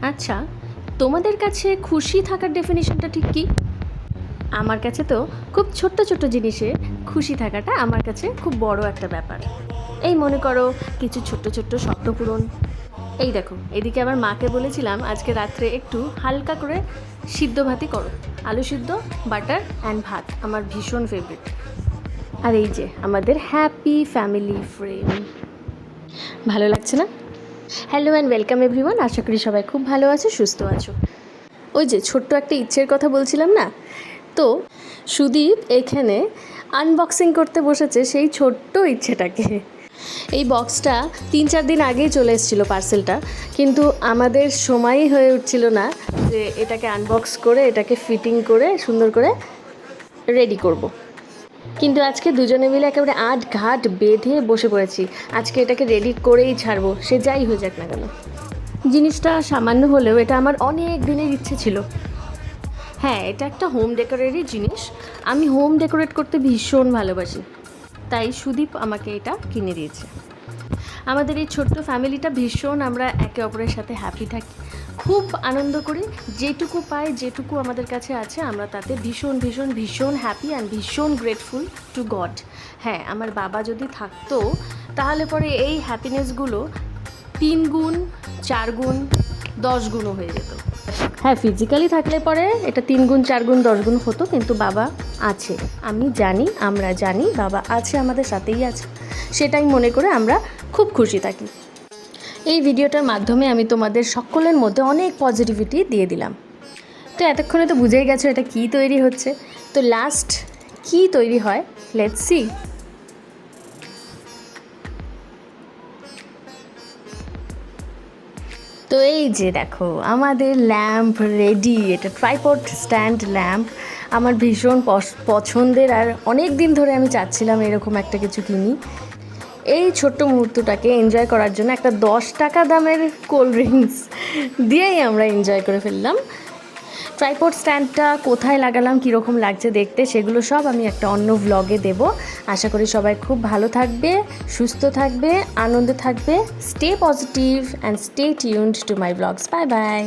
আচ্ছা, তোমাদের কাছে খুশি থাকার ডেফিনিশনটা ঠিক কী? আমার কাছে তো খুব ছোট্ট ছোট্ট জিনিসে খুশি থাকাটা আমার কাছে খুব বড় একটা ব্যাপার। এই মনে করো কিছু ছোট্ট ছোট্ট স্বপ্ন পূরণ। এই দেখো, এদিকে আবার মাকে বলেছিলাম আজকে রাত্রে একটু হালকা করে সিদ্ধ ভাতই করো, আলু সিদ্ধ, বাটার অ্যান্ড ভাত আমার ভীষণ ফেভারিট। আর এই যে আমাদের হ্যাপি ফ্যামিলি ফ্রেম, ভালো লাগছে না? হ্যালো অ্যান্ড ওয়েলকাম এভরিওয়ান, আশা করি সবাই খুব ভালো আছো, সুস্থ আছো। ওই যে ছোট্ট একটা ইচ্ছের কথা বলছিলাম না, তো সুদীপ এখানে আনবক্সিং করতে বসেছে সেই ছোট্ট ইচ্ছেটাকে। এই বক্সটা 3-4 দিন আগেই চলে এসেছিলো পার্সেলটা, কিন্তু আমাদের সময়ই হয়ে উঠছিল না যে এটাকে আনবক্স করে এটাকে ফিটিং করে সুন্দর করে রেডি করব। কিন্তু আজকে দুজনে মিলে একেবারে আট ঘাট বেঁধে বসে পড়েছি, আজকে এটাকে রেডি করেই ছাড়বো, সে যাই হয়ে যাক না কেন। জিনিসটা সামান্য হলেও এটা আমার অনেক দিনের ইচ্ছে ছিল। হ্যাঁ, এটা একটা হোম ডেকোরেরই জিনিস, আমি হোম ডেকোরেট করতে ভীষণ ভালোবাসি, তাই সুদীপ আমাকে এটা কিনে দিয়েছে। আমাদের এই ছোট্ট ফ্যামিলিটা ভীষণ, আমরা একে অপরের সাথে হ্যাপি থাকি, খুব আনন্দ করি, যেটুকু পাই যেটুকু আমাদের কাছে আছে আমরা তাতে ভীষণ ভীষণ ভীষণ হ্যাপি অ্যান্ড ভীষণ গ্রেটফুল টু গড। হ্যাঁ, আমার বাবা যদি থাকতো তাহলে পরে এই হ্যাপিনেসগুলো 3 গুণ 4 গুণ 10 গুণও হয়ে যেত। হ্যাঁ, ফিজিক্যালি থাকলে পরে এটা 3 গুণ 4 গুণ 10 গুণ হতো, কিন্তু বাবা আছে, আমি জানি, আমরা জানি বাবা আছে, আমাদের সাথেই আছে, সেটাই মনে করে আমরা খুব খুশি থাকি। এই ভিডিওটার মাধ্যমে আমি তোমাদের সকলের মধ্যে অনেক পজিটিভিটি দিয়ে দিলাম। তো এতক্ষণে তো বুঝেই গেছো এটা কী তৈরি হচ্ছে, তো লাস্ট কী তৈরি হয়, লেটস সি। তো এই যে দেখো আমাদের ল্যাম্প রেডি, এটা ট্রাইপড স্ট্যান্ড ল্যাম্প, আমার ভীষণ পছন্দের, আর অনেক দিন ধরে আমি চাচ্ছিলাম এরকম একটা কিছু কিনি। এই ছোট্ট মুহূর্তটাকে এনজয় করার জন্য একটা 10 টাকা দামের কোল্ড ড্রিঙ্কস দিয়েই আমরা এনজয় করে ফেললাম। ট্রাইপড স্ট্যান্ডটা কোথায় লাগালাম, কীরকম লাগছে দেখতে, সেগুলো সব আমি একটা অন্য ভ্লগে দেব। আশা করি সবাই খুব ভালো থাকবে, সুস্থ থাকবে, আনন্দে থাকবে। Stay positive and stay tuned to my blogs. Bye by.